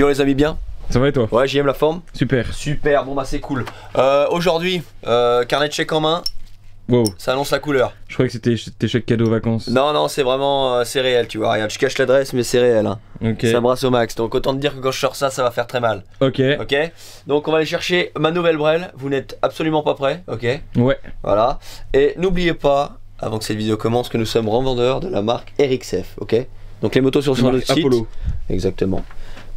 Yo les amis, bien? Ça va et toi? Ouais, j'aime la forme. Super. Super, bon bah c'est cool. Aujourd'hui, carnet de chèque en main. Wow. Ça annonce la couleur. Je croyais que c'était tes chèques cadeaux vacances. Non, non, c'est vraiment, c'est réel, tu vois. Regarde, je cache l'adresse, mais c'est réel. Hein. Ok. Ça brasse au max. Donc autant te dire que quand je sors ça, ça va faire très mal. Ok. Ok. Donc on va aller chercher ma nouvelle brelle. Vous n'êtes absolument pas prêts, ok? Ouais. Voilà. Et n'oubliez pas, avant que cette vidéo commence, que nous sommes revendeurs de la marque RXF, ok? Donc les motos sont sur notre site. Apollo. Exactement.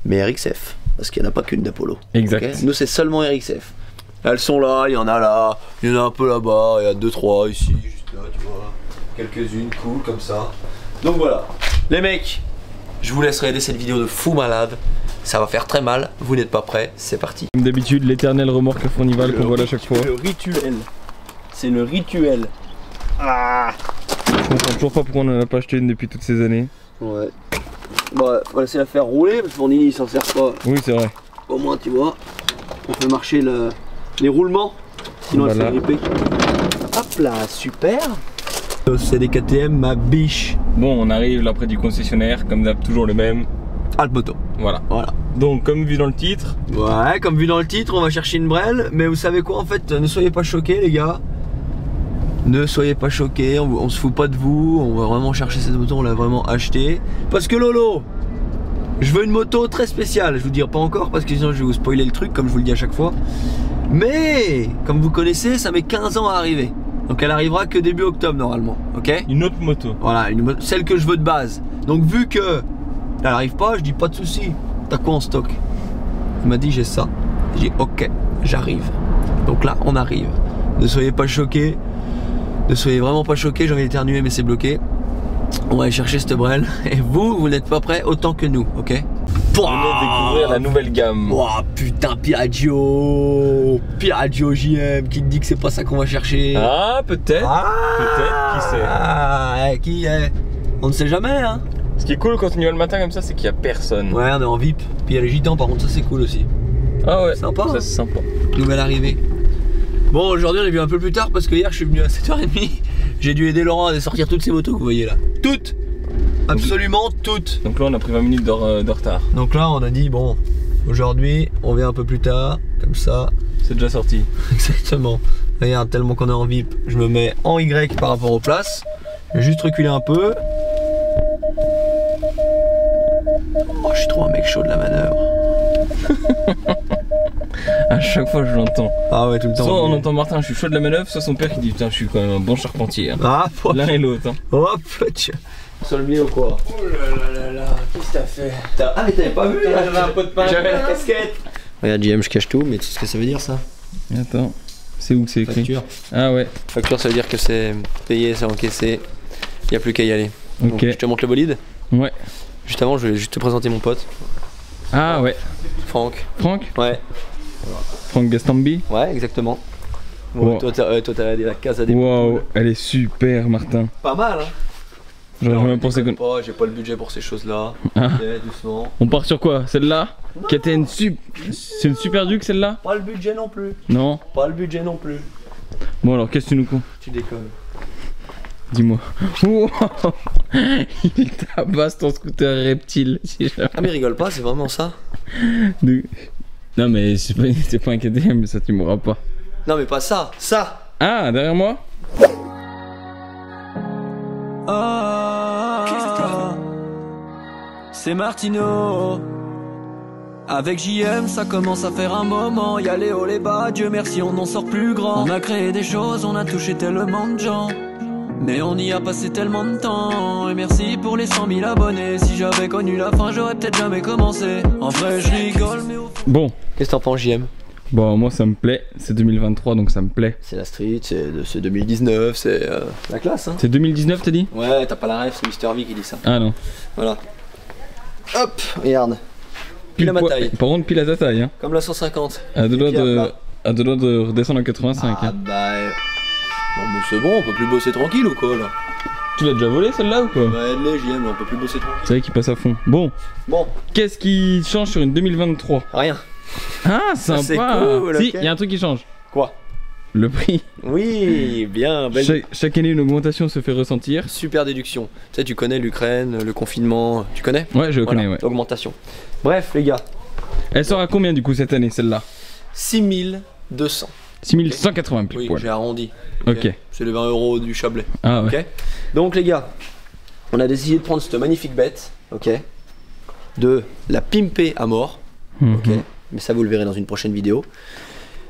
Mais RXF, parce qu'il n'y en a pas qu'une d'Apollo. Exact. Okay, nous c'est seulement RXF. Elles sont là, il y en a là, il y en a un peu là-bas, il y a 2-3 ici, juste là, tu vois. Quelques-unes, cool, comme ça. Donc voilà. Les mecs, je vous laisserai aider cette vidéo de fou malade. Ça va faire très mal, vous n'êtes pas prêts, c'est parti. Comme d'habitude, l'éternel remorque Fournival qu'on voit à chaque fois. Le rituel. C'est le rituel. Ah. Je comprends toujours pas pourquoi on en a pas acheté une depuis toutes ces années. Ouais. Bah, on va laisser la faire rouler parce que Fournini il s'en sert pas. Oui, c'est vrai. Au moins, tu vois, on fait marcher les roulements. Sinon, voilà. elle se fait gripper. Hop là, super. C'est des KTM, ma biche. Bon, on arrive là près du concessionnaire, comme d'hab, toujours le même. Alpmoto. Voilà. Voilà. Donc, comme vu dans le titre. Ouais, comme vu dans le titre, on va chercher une brelle. Mais vous savez quoi, en fait, ne soyez pas choqués, les gars. Ne soyez pas choqués, on se fout pas de vous. On va vraiment chercher cette moto, on l'a vraiment achetée. Parce que Lolo, je veux une moto très spéciale. Je vous dirai pas encore parce que sinon je vais vous spoiler le truc, comme je vous le dis à chaque fois. Mais, comme vous connaissez, ça met 15 ans à arriver. Donc elle arrivera que début octobre normalement, ok? Une autre moto. Voilà, celle que je veux de base. Donc vu que elle arrive pas, je dis pas de soucis. T'as quoi en stock? Il m'a dit j'ai ça. J'ai dit ok, j'arrive. Donc là on arrive. Ne soyez pas choqués. Ne soyez vraiment pas choqués, j'ai envie d'éternuer mais c'est bloqué. On va aller chercher cette brelle. Et vous n'êtes pas prêts autant que nous, ok? On venez de découvrir la nouvelle gamme. Oh putain, Piaggio JM qui te dit que c'est pas ça qu'on va chercher. Ah, peut-être. Peut-être, qui sait. Ah, qui est? On ne sait jamais, hein. Ce qui est cool quand on y va le matin comme ça, c'est qu'il y a personne. Ouais, on est en VIP. Puis il y a les gitans, par contre, ça c'est cool aussi. Ah ouais, Sympa. Ça c'est sympa. Nouvelle arrivée. Bon, aujourd'hui on est venu un peu plus tard parce que hier je suis venu à 7h30. J'ai dû aider Laurent à sortir toutes ces motos que vous voyez là. Toutes. Absolument toutes. Donc là on a pris 20 minutes de retard. Donc là on a dit bon, aujourd'hui on vient un peu plus tard, comme ça. C'est déjà sorti. Exactement. Regarde, tellement qu'on est en VIP, je me mets en Y par rapport aux places. Je vais juste reculer un peu. Oh, je suis trop un mec chaud de la manœuvre. À chaque fois je l'entends. Ah ouais, tout le temps. Soit on entend Martin, je suis chaud de la manœuvre, soit son père qui dit putain, je suis quand même un bon charpentier. Hein. Ah, L'un et l'autre. Hein. hop, tiens. Sur le milieu ou quoi? Oh là là là, qu'est-ce que t'as fait? Ah mais t'avais pas vu? J'avais un pot de pain. J'avais la casquette. Regarde JM, je cache tout, mais tu sais ce que ça veut dire ça? Attends, c'est où que c'est écrit? Facture. Ah ouais. Facture, ça veut dire que c'est payé, c'est encaissé. Y a plus qu'à y aller. Ok. Donc, je te montre le bolide. Ouais. Juste avant, je vais juste te présenter mon pote, Ah ouais. Franck. Franck? Ouais. Franck Gastambi? Ouais, exactement. Wow. Toi, t'as la case à des Waouh, elle est super, Martin. Pas mal, hein. J'aurais Non, même pensé déconne que. pas, j'ai pas le budget pour ces choses-là. Ah. Ok, doucement. On part sur quoi? Celle-là? Qui était une C'est une super duc celle-là? Pas le budget non plus. Non? Pas le budget non plus. Bon alors qu'est-ce que tu nous coûtes? Tu déconnes. Dis-moi. Wow. Il tabasse ton scooter reptile. Si jamais. Ah mais rigole pas, c'est vraiment ça. Non mais c'est pas un KTM, ça tu mourras pas. Non mais pas ça, ça. Ah, derrière moi? C'est Martino. Avec JM ça commence à faire un moment. Y'a les hauts les bas, Dieu merci on en sort plus grand. On a créé des choses, on a touché tellement de gens, mais on y a passé tellement de temps. Et merci pour les 100 000 abonnés. Si j'avais connu la fin j'aurais peut-être jamais commencé. En vrai je rigole mais au fond... Bon. Qu'est-ce que t'en penses JM? Bon moi ça me plaît, c'est 2023 donc ça me plaît. C'est la street, c'est 2019, c'est la classe hein. C'est 2019 t'as dit? Ouais, t'as pas la rêve, c'est Mister V qui dit ça. Ah non. Voilà. Hop, regarde. Pile à ma taille. Par contre pile à ta taille hein. Comme la 150. À deux doigts puis à plat. de redescendre en 85 Ah hein. bah... Non mais c'est bon, on peut plus bosser tranquille ou quoi là? Tu l'as déjà volé celle-là ou quoi? Bah aide-les JM, on peut plus bosser tranquille. C'est vrai qu'il passe à fond. Bon, Bon, qu'est-ce qui change sur une 2023? rien. Ah sympa. c'est cool, Si, ok. il y a un truc qui change. Quoi? Le prix. Oui, bien, belle... Chaque année une augmentation se fait ressentir. Super déduction. Tu sais, tu connais l'Ukraine, le confinement, tu connais? Ouais, je le Voilà, connais, ouais. augmentation. Bref, les gars, Elle sort à combien du coup cette année, celle-là? 6200. 6180 pile Oui, poil. j'ai arrondi. Ok. C'est les 20 € du Chablais. Ah ouais. Ok. Donc les gars, on a décidé de prendre cette magnifique bête, ok, de la pimper à mort, ok. Mhm. Mais ça vous le verrez dans une prochaine vidéo.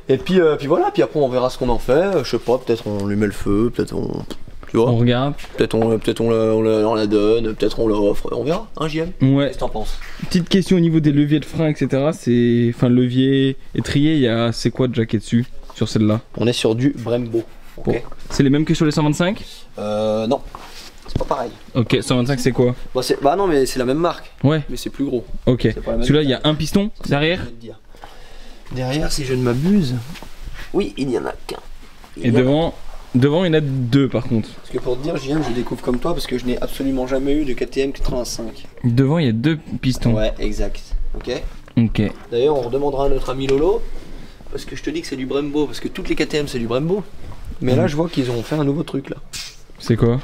Et puis voilà, puis après on verra ce qu'on en fait. Je sais pas, peut-être on lui met le feu, peut-être on, tu vois, On regarde. peut-être on la donne, peut-être on l'offre, on verra. Hein, JM? Ouais. Qu'est-ce que t'en penses? Petite question au niveau des leviers de frein, etc. C'est. Enfin, levier étrier, il y a. C'est quoi de jacket dessus sur celle-là? On est sur du Brembo. Ok. Bon. C'est les mêmes que sur les 125? Non, c'est pas pareil. Ok, 125 c'est quoi? Bah non, mais c'est la même marque, Ouais, mais c'est plus gros. ok. pas la même Celui-là, il y a un piston derrière. Je vais te dire. Derrière, si je ne m'abuse, oui, il n'y en a qu'un. Et devant, il y en a deux par contre. Parce que pour te dire, JM, je découvre comme toi parce que je n'ai absolument jamais eu de KTM 85. Devant, il y a deux pistons. Ouais, exact. Ok. Ok. D'ailleurs, on redemandera à notre ami Lolo parce que je te dis que c'est du Brembo, parce que toutes les KTM c'est du Brembo. Mais là, je vois qu'ils ont fait un nouveau truc là. C'est quoi?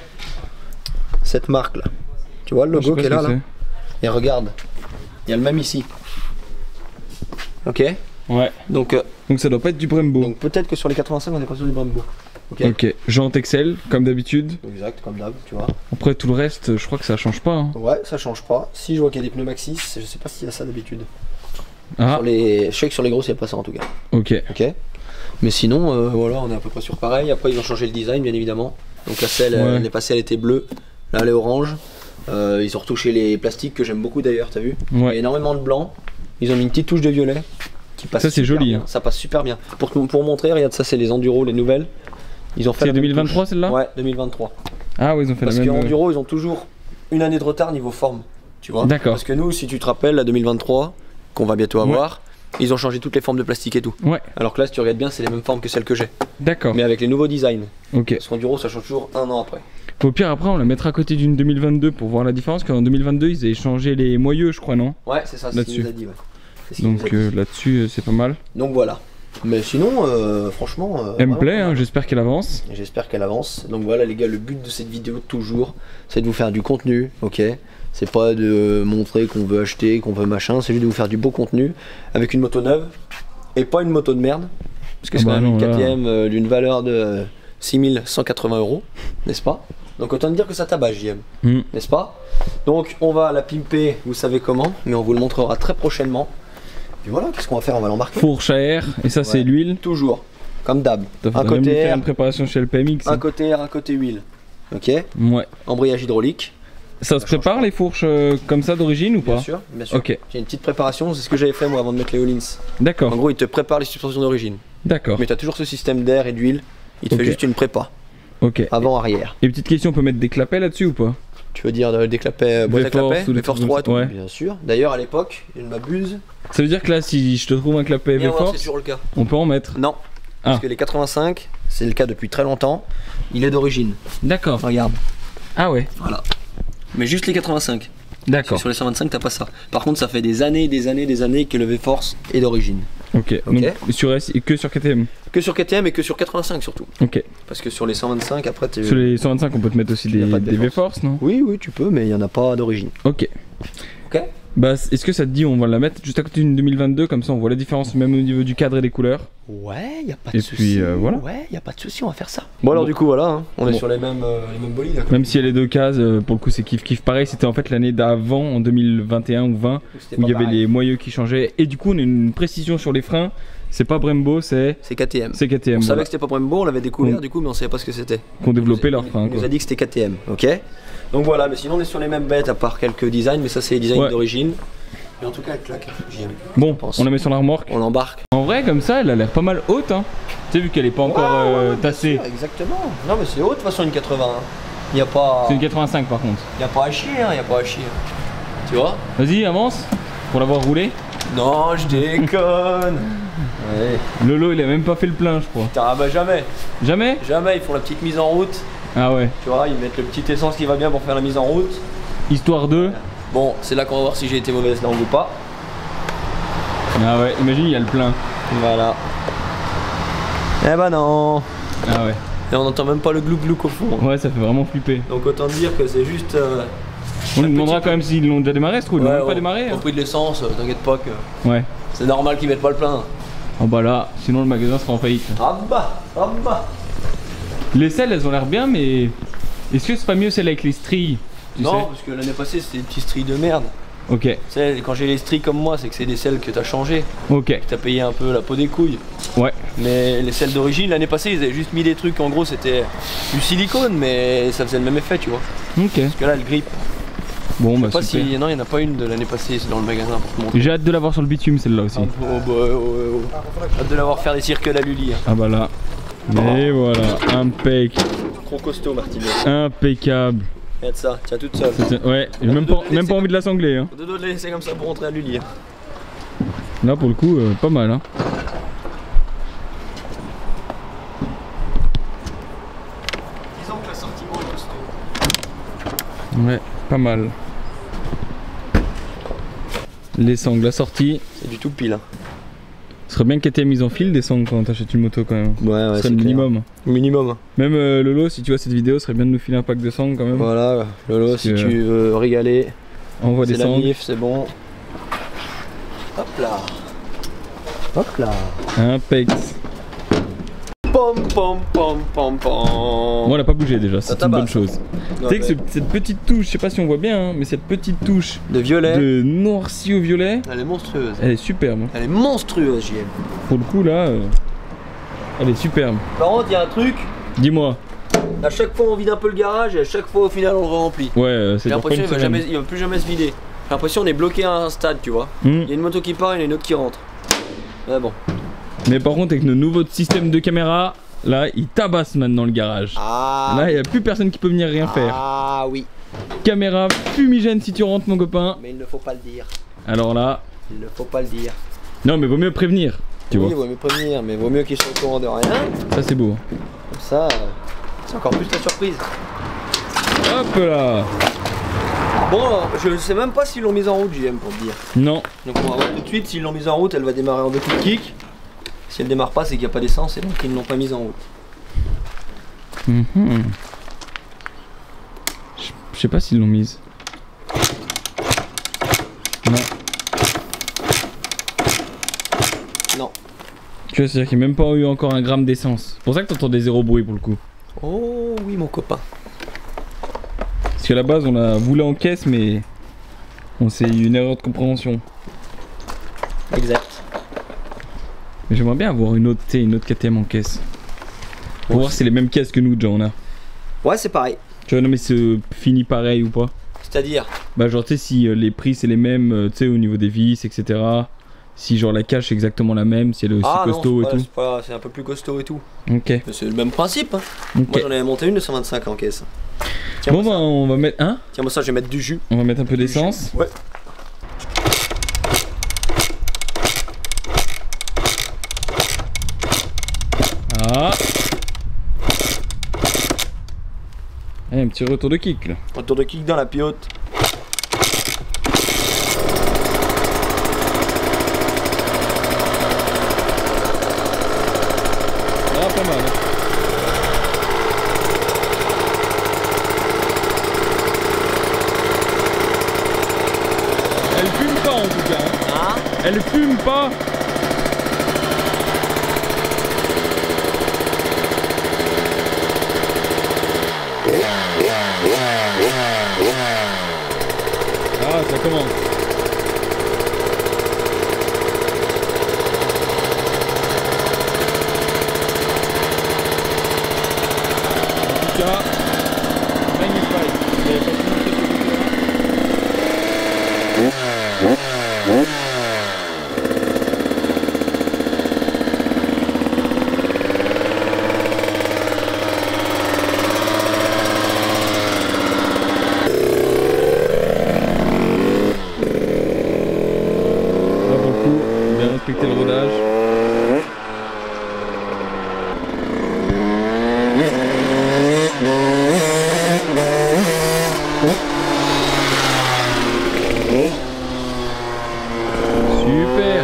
Cette marque là. Tu vois le Je sais logo pas qui est ce là, que là. Et regarde, il y a le même ici. Ok. c'est. Ouais. Donc Donc ça doit pas être du Brembo. donc peut-être que sur les 85, on est pas sur du Brembo. Ok. Ok. Jante Excel, comme d'habitude. Exact, comme d'hab, tu vois. Après tout le reste, je crois que ça change pas. Hein. Ouais, ça change pas. Si je vois qu'il y a des pneus Maxxis, je sais pas s'il y a ça d'habitude. Ah, Sur les... Je sais que sur les grosses, il n'y a pas ça en tout cas. ok. Ok. Mais sinon, voilà, on est à peu près sur pareil. Après, ils ont changé le design, bien évidemment. Donc la selle, Ouais. l'année passée, elle était bleue. Là, elle est orange. Ils ont retouché les plastiques que j'aime beaucoup d'ailleurs, t'as vu? Il y a Ouais. énormément de blanc. Ils ont mis une petite touche de violet qui passe. Ça, c'est super joli, bien. hein. Ça passe super bien. Pour montrer, regarde, ça, c'est les Enduro, les nouvelles. Ils ont fait C'est la même 2023 touche. celle-là? Ouais, 2023. Ah ouais, ils ont fait Parce la que même. Enduro, ils ont toujours une année de retard niveau forme. Tu vois? D'accord. Parce que nous, si tu te rappelles, la 2023, qu'on va bientôt avoir, ils ont changé toutes les formes de plastique et tout. Ouais, Alors que là, si tu regardes bien, c'est les mêmes formes que celles que j'ai. d'accord. Mais avec les nouveaux designs. Ok. Parce qu'Enduro, ça change toujours un an après. Au pire, après, on la mettra à côté d'une 2022 pour voir la différence. Car en 2022, ils avaient changé les moyeux, je crois, non? Ouais, c'est ça, c'est ce qu'il Là-dessus. nous a dit. Ouais. C'est ce qu'il nous a Donc dit. là-dessus, c'est pas mal. Donc voilà. Mais sinon, franchement. Elle me vraiment plaît, pas hein, mal. j'espère qu'elle avance. J'espère qu'elle avance. Donc voilà, les gars, le but de cette vidéo, toujours, c'est de vous faire du contenu, ok? C'est pas de montrer qu'on veut acheter, qu'on veut machin, c'est juste de vous faire du beau contenu avec une moto neuve et pas une moto de merde. Parce que Ah c'est bah quand même non, une là. KTM d'une valeur de 6180 €, n'est-ce pas? Donc autant dire que ça tabasse, JM, Hmm. n'est-ce pas? Donc on va la pimper, vous savez comment, mais on vous le montrera très prochainement. Et voilà, qu'est-ce qu'on va faire? On va l'embarquer. Fourche à air, et ça, c'est Ouais. l'huile. Toujours, comme d'hab. T'as Un faudrait même côté faire air, une préparation chez le PMX. un hein. côté air, un côté huile. Ok? Ouais. Embrayage hydraulique. Ça se change prépare pas. les fourches comme ça d'origine ou pas? Bien sûr, bien sûr. Ok, J'ai une petite préparation, c'est ce que j'avais fait moi avant de mettre les All-ins. En d'accord, gros, il te prépare les suspensions d'origine. d'accord. Mais tu as toujours ce système d'air et d'huile. Il te Ok. fait juste une prépa, Ok. avant-arrière. Et petite question, on peut mettre des clapets là-dessus ou pas? Tu veux dire des clapets, boîte à V-Force clapets, ou des V-Force trucs 3 et tout? comme ça. Bien sûr. D'ailleurs, à l'époque, je ne m'abuse. Ça veut dire que là, si je te trouve un clapet Viens voir, c'est V-Force, toujours le cas. on peut en mettre. Non. Parce Ah. que les 85, c'est le cas depuis très longtemps. Il est d'origine. D'accord. Regarde. Ah ouais, Voilà. Mais juste les 85. Parce que d'accord. sur les 125, t'as pas ça. Par contre, ça fait des années que le V-Force est d'origine. Ok, Ok. donc sur S et que sur KTM. Que sur KTM et que sur 85 surtout. Ok. Parce que sur les 125, après, tu. Sur les 125, on peut te mettre aussi Il y a pas de des V-Force. V-Force, non? Oui, oui, tu peux, mais il n'y en a pas d'origine. Ok. Ok. Bah, est-ce que ça te dit, on va la mettre juste à côté d'une 2022, comme ça on voit la différence même au niveau du cadre et des couleurs. Ouais, y a pas Et de puis, souci. voilà. Ouais, y a pas de souci, on va faire ça. Bon alors Bon. du coup voilà, hein, on est Bon. sur les mêmes bolides. Là, Même si elle est deux cases, pour le coup c'est kiff pareil, c'était en fait l'année d'avant, en 2021 ou 20, où il y avait les moyeux qui changeaient. Et du coup on a une précision sur les freins, c'est pas Brembo, c'est C'est KTM. KTM. On savait voilà, que c'était pas Brembo, on l'avait découvert Mm. du coup, mais on savait pas ce que c'était. qu'on développait leurs freins. Il nous Quoi. a dit que c'était KTM, ok. Donc voilà, mais sinon on est sur les mêmes bêtes à part quelques designs, mais ça c'est les designs Ouais. d'origine. Et en tout cas elle claque, JM. Bon, pense. on la met sur la remorque. On l'embarque. En vrai comme ça elle a l'air pas mal haute hein. Tu sais vu qu'elle est pas encore tassée. Bien sûr, exactement. Non mais c'est haut de toute façon une 80. Hein. Y a pas. C'est une 85 par contre. Y a pas à chier, hein, y a pas à chier. Tu vois? Vas-y avance, pour l'avoir roulé. Non, je déconne. Ouais. Lolo il a même pas fait le plein je crois. Putain, ah bah jamais. Jamais? Jamais, ils font la petite mise en route. Ah ouais. Tu vois, ils mettent le petit essence qui va bien pour faire la mise en route. Histoire de... Bon, c'est là qu'on va voir si j'ai été mauvaise langue ou pas. Ah ouais, imagine il y a le plein. Voilà. Eh bah non. Ah ouais. Et on n'entend même pas le glou-glou au fond. Ouais ça fait vraiment flipper. Donc autant dire que c'est juste On lui demandera quand même s'ils l'ont déjà démarré, ce trou. Ils l'ont même pas démarré. Au prix de l'essence, t'inquiète pas que Ouais. c'est normal qu'ils mettent pas le plein. Ah bah là, sinon le magasin sera en faillite. Ah bah. Les selles, elles ont l'air bien, mais est-ce que c'est pas mieux celles avec les stries? Non, parce que l'année passée c'était des petits stries de merde. Ok. Tu sais, quand j'ai les stries comme moi, c'est que c'est des selles que t'as changé. Ok. Que t'as payé un peu la peau des couilles. Ouais. Mais les selles d'origine, l'année passée, ils avaient juste mis des trucs, en gros c'était du silicone, mais ça faisait le même effet, tu vois. Ok. Parce que là, elle grippe. Bon, Je bah sais pas super. si. Non, il n'y en a pas une de l'année passée, c'est dans le magasin pour te montrer. J'ai hâte de l'avoir sur le bitume, celle-là aussi. Hâte de l'avoir faire des circuits à la Lully. Hein. Ah bah là. Et voilà, impec. Trop costaud, Martinet. Impeccable. Regarde ça, tiens toute seule. Ouais, j'ai même pas envie de la sangler. Hein. Deux doigts de la laisser comme ça pour rentrer à Lully. Hein. Là pour le coup, pas mal. Hein. Disons que l'assortiment est costaud. Ouais, pas mal. Les sangles assorties. C'est du tout pile. Hein. Ce serait bien qu'elle ait mise en fil des sangles quand t'achètes une moto quand même. Ouais, Ce serait le minimum. Minimum. Même Lolo, si tu vois cette vidéo, ce serait bien de nous filer un pack de sangles quand même. Voilà, Lolo, si tu veux régaler, Envoie des c'est la sangles. MIF, c'est bon. Hop là. Hop là. Impec. Pom pom pom pom pom. Bon, elle a pas bougé déjà, c'est une bonne chose. Tu sais que Ouais. cette petite touche, je sais pas si on voit bien, hein, mais cette petite touche De violet. de noirci au violet, Elle est monstrueuse. elle est superbe. Elle est monstrueuse, JM. Pour le coup là, elle est superbe. Par contre, il y a un truc. Dis-moi. À chaque fois, on vide un peu le garage et à chaque fois, au final, on le remplit. Ouais, c'est J'ai pour pas l'impression une qu'il semaine. va plus jamais se vider. J'ai l'impression qu'on est bloqué à un stade, tu vois. Il y a une moto qui part et il y en a une autre qui rentre. Mais bon. Mais par contre, avec nos nouveaux systèmes de caméra, là, ils tabassent maintenant le garage. Ah. Là, il n'y a plus personne qui peut venir rien faire. Ah oui. Caméra fumigène si tu rentres, mon copain. Mais il ne faut pas le dire. Alors là, Il ne faut pas le dire. non, mais vaut mieux prévenir. Tu oui, vois. il vaut mieux prévenir, mais vaut mieux qu'ils soient au courant de rien. Ça, c'est beau. Comme ça, c'est encore plus la surprise. Hop là. Bon, je sais même pas s'ils l'ont mise en route, JM, pour te dire. Non. Donc on va voir tout de suite, s'ils l'ont mise en route, elle va démarrer en deux coups de kick. Si elle démarre pas, c'est qu'il n'y a pas d'essence et donc ils ne l'ont pas mise en route. Mhm. Je sais pas s'ils l'ont mise. Non. Non. Tu vois, c'est-à-dire qu'il n'y a même pas eu encore un gramme d'essence. C'est pour ça que t'entendais zéro bruit pour le coup. Oh oui, mon copain. Parce qu'à la base, on la voulait en caisse, mais c'est une erreur de compréhension. Exact. Mais j'aimerais bien avoir une autre, une autre KTM en caisse. Pour voir si c'est les mêmes caisses que nous déjà on a. Ouais, c'est pareil. Tu vois, non mais c'est fini pareil ou pas. C'est-à-dire, Bah genre tu sais si les prix c'est les mêmes, tu sais au niveau des vis, etc. Si genre la cache est exactement la même, si elle est aussi costaud et tout. C'est un peu plus costaud et tout. Ok. Mais c'est le même principe. Hein. Ok. Moi j'en avais monté une de 125 en caisse. Tiens, Bon bah on va mettre Tiens-moi ça, je vais mettre du jus. on va mettre un peu d'essence. Ouais. Ah. Allez, un petit retour de kick là. Retour de kick dans la piote. Ah pas mal. Elle fume pas en tout cas. Hein? Elle fume pas. Ah, ça commence. En tout cas, magnifique. Vous avez pas pu monter ce là pour le coup, bien respecter le rodage. Super.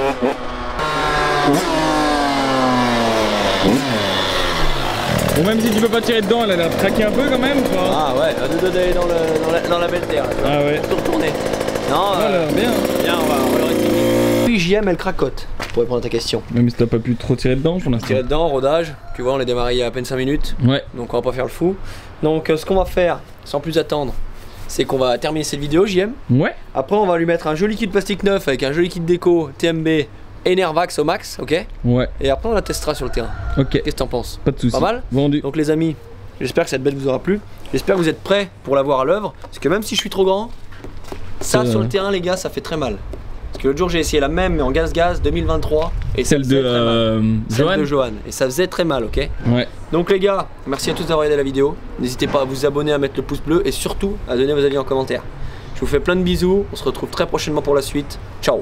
Bon, même si tu peux pas tirer dedans, elle a l'air de craquer un peu quand même ou pas? Ah ouais, à deux doigts d'aller dans la belle terre. Là, ah ouais. Pour retourner. Non, bien. Bien, on va le rectifier. Oui, JM, elle cracote. Pour répondre à ta question. Même si t'as pas pu trop tirer dedans pour l'instant. Tirer dedans, rodage. Tu vois, on est démarré il y a à peine 5 minutes. Ouais. Donc on va pas faire le fou. Donc ce qu'on va faire, sans plus attendre, c'est qu'on va terminer cette vidéo, JM. Ouais. Après, on va lui mettre un joli kit plastique neuf avec un joli kit déco TMB Enervax au max, ok? Ouais. Et après, on la testera sur le terrain. Ok. Qu'est-ce que t'en penses? Pas de soucis. Pas mal? Vendu. Donc les amis, j'espère que cette bête vous aura plu. J'espère que vous êtes prêts pour la voir à l'œuvre. Parce que même si je suis trop grand, ça sur le terrain, les gars, ça fait très mal. Parce que l'autre jour, j'ai essayé la même, mais en gaz 2023. Et celle de Johan. Et ça faisait très mal, ok? Ouais. Donc les gars, merci à tous d'avoir regardé la vidéo. N'hésitez pas à vous abonner, à mettre le pouce bleu et surtout à donner vos avis en commentaire. Je vous fais plein de bisous. On se retrouve très prochainement pour la suite. Ciao.